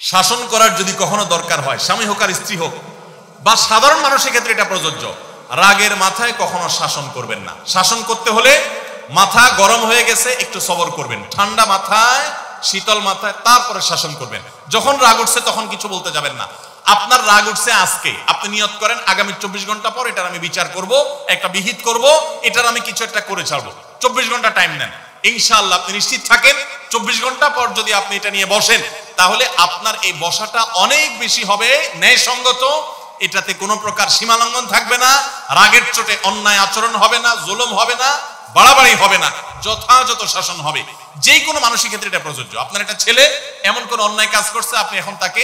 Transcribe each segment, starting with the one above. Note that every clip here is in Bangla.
শাসন করার যদি কখনো দরকার হয়, স্বামী হোক আর স্ত্রী হোক বা সাধারণ মানুষের ক্ষেত্রে এটা প্রযোজ্য, রাগের মাথায় কখনো শাসন করবেন না। শাসন করতে হলে মাথা গরম হয়ে গেছে একটু সবর করবেন, ঠান্ডা মাথায় শীতল মাথায় তারপরে শাসন করবেন। যখন রাগ উঠছে তখন কিছু বলতে যাবেন না। আপনার রাগ উঠছে আজকে, আপনি নিয়ত করেন আগামী 24 ঘন্টা পর এটার আমি বিচার করব, একটা বিহিত করব, এটার আমি কিছু একটা করে ছাড়বো। 24 ঘন্টা টাইম নেন, ইনশাআল্লাহ আপনি নিশ্চিত থাকেন 24 ঘন্টা পর যদি আপনি এটা নিয়ে বসেন তাহলে আপনার এই বসাটা অনেক বেশি হবে ন্যায়সঙ্গত। এটাতে কোনো প্রকার সীমালঙ্ঘন থাকবে না, রাগের চোটে অন্যায় আচরণ হবে না, জুলুম হবে না, বাড়াবাড়ি হবে না, যথাযথ শাসন হবে। যে কোনো মানুষের ক্ষেত্রে এটা প্রযোজ্য। আপনার একটা ছেলে এমন কোন অন্যায় কাজ করছে, আপনি এখন তাকে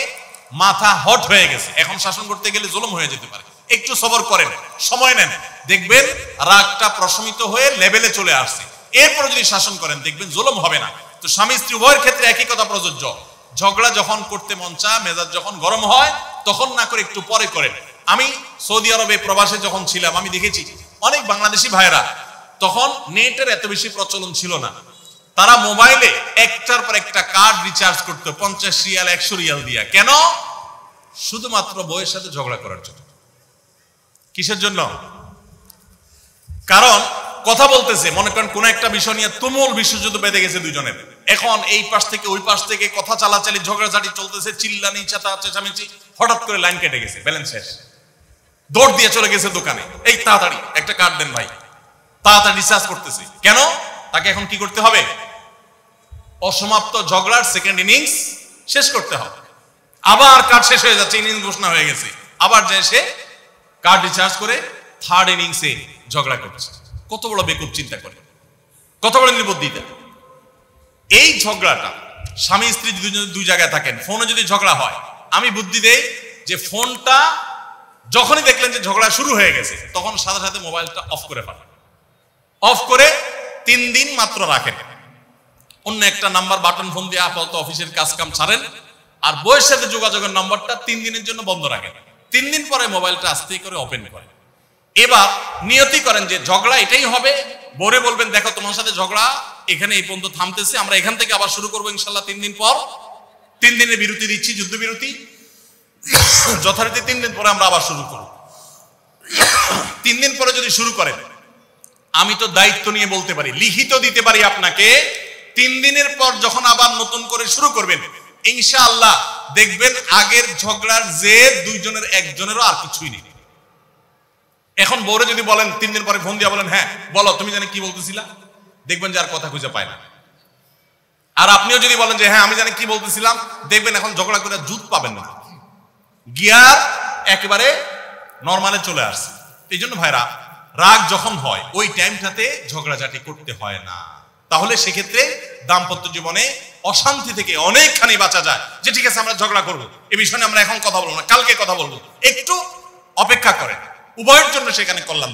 মাথা হট হয়ে গেছে, এখন শাসন করতে গেলে জুলুম হয়ে যেতে পারে, একটু সবর করেন, সময় নেন, দেখবেন রাগটা প্রশমিত হয়ে লেভেলে চলে আসছে। এরপর যদি শাসন করেন দেখবেন জুলুম হবে না। তো স্বামী স্ত্রী উভয়ের ক্ষেত্রে একই কথা প্রযোজ্য। ঝগড়া যখন করতে মন চায়, মেজাজ যখন গরম হয় তখন না করে একটু পরে করেন। আমি সৌদি আরবে প্রবাসে যখন ছিলাম আমি দেখেছি অনেক বাংলাদেশি ভাইরা, তখন নেটের এত বেশি প্রচলন ছিল না, তারা মোবাইলে একটার পর একটা কার্ড রিচার্জ করতো 50 রিয়াল 100 রিয়াল দিয়া। কেন? শুধুমাত্র বউয়ের সাথে ঝগড়া করার জন্য। কিসের জন্য? কারণ কথা বলতেছে, মনে করেন কোন একটা বিষয় নিয়ে তুমুল বিশ্বযুদ্ধ বেঁধে গেছে দুইজনের, এখন এই পাশ থেকে ওই পাশ থেকে কথা চালাচালি ঝগড়াঝাটি চলতেছে, চিল্লানি চেঁচামেচি, হঠাৎ করে লাইন কেটে গেছে, ব্যালেন্স শেষ, দৌড় দিয়ে চলে গেছে দোকানে, এই তাড়াতাড়ি একটা কার্ড দেন ভাই, তাড়াতাড়ি রিচার্জ করতেছে। কেন? তাকে এখন কি করতে হবে? অসমাপ্ত ঝগড়ার সেকেন্ড ইনিংস শেষ করতে হবে। আবার কার্ড শেষ হয়ে যাচ্ছে, ইনিংস ঘোষণা হয়ে গেছে, আবার যে সে কার্ড রিচার্জ করে থার্ড ইনিংসে ঝগড়া করছে। কত বড় বেকুব চিন্তা করে, কত বড় নির্বুদ্ধিতা। এই ঝগড়াটা স্বামী স্ত্রী দুই জায়গায় থাকেন, ফোনে যদি ঝগড়া হয়, আমি বুদ্ধি দেই যে ফোনটা যখনই দেখলেন যে ঝগড়া শুরু হয়ে গেছে তখন সাথে সাথে মোবাইলটা অফ করে ফেলেন, অফ করে 3 দিন মাত্র রাখেন, অন্য একটা নাম্বার বাটন ফোন দিয়ে আপাতত অফিসের কাজ কাম ছাড়েন, আর বউয়ের সাথে যোগাযোগের নাম্বারটা 3 দিনের জন্য বন্ধ রাখেন। 3 দিন পরে মোবাইলটা আস্তে করে ওপেন করেন। এবার নিয়তি করেন যে ঝগড়া এটাই হবে, বউরে বলবেন দেখো তোমার সাথে ঝগড়া এখানে এই পর্যন্ত থামতেছে, আমরা এখান থেকে আবার শুরু করবো ইনশাল্লাহ 3 দিন পর। 3 দিনের বিরতি দিচ্ছি, যুদ্ধবিরতি, যথারীতি 3 দিন পরে আমরা আবার শুরু করব। 3 দিন পরে যদি শুরু করেন, আমি তো দায়িত্ব নিয়ে বলতে পারি, লিখিত দিতে পারি আপনাকে, 3 দিনের পর যখন আবার নতুন করে শুরু করবেন ইনশাআল্লাহ দেখবেন আগের ঝগড়ার যে দুইজনের একজনেরও আর কিছুই নেই। এখন বউরে যদি বলেন 3 দিন পরে ফোন দিয়ে বলেন হ্যাঁ বলো তুমি জানি কি বলতেছিলা, দেখবেন যে আর কথা খুঁজে পায় না। আর আপনিও যদি বলেন যে হ্যাঁ আমি জানি কি বলতেছিলাম, দেখবেন এখন ঝগড়া করে জুত পাবেন না, গিয়ার একেবারে নরমালে চলে আসছে। এই জন্য ভাইরা রাগ যখন হয় ওই টাইমটাতে ঝগড়াঝাটি করতে হয় না। তাহলে সেক্ষেত্রে দাম্পত্য জীবনে অশান্তি থেকে অনেকখানি বাঁচা যায়। যে ঠিক আছে আমরা ঝগড়া করবো, এই বিষয়ে আমরা এখন কথা বলবো না, কালকে কথা বলবো, একটু অপেক্ষা করেন, উভয়ের জন্য সেখানে কল্যাণ।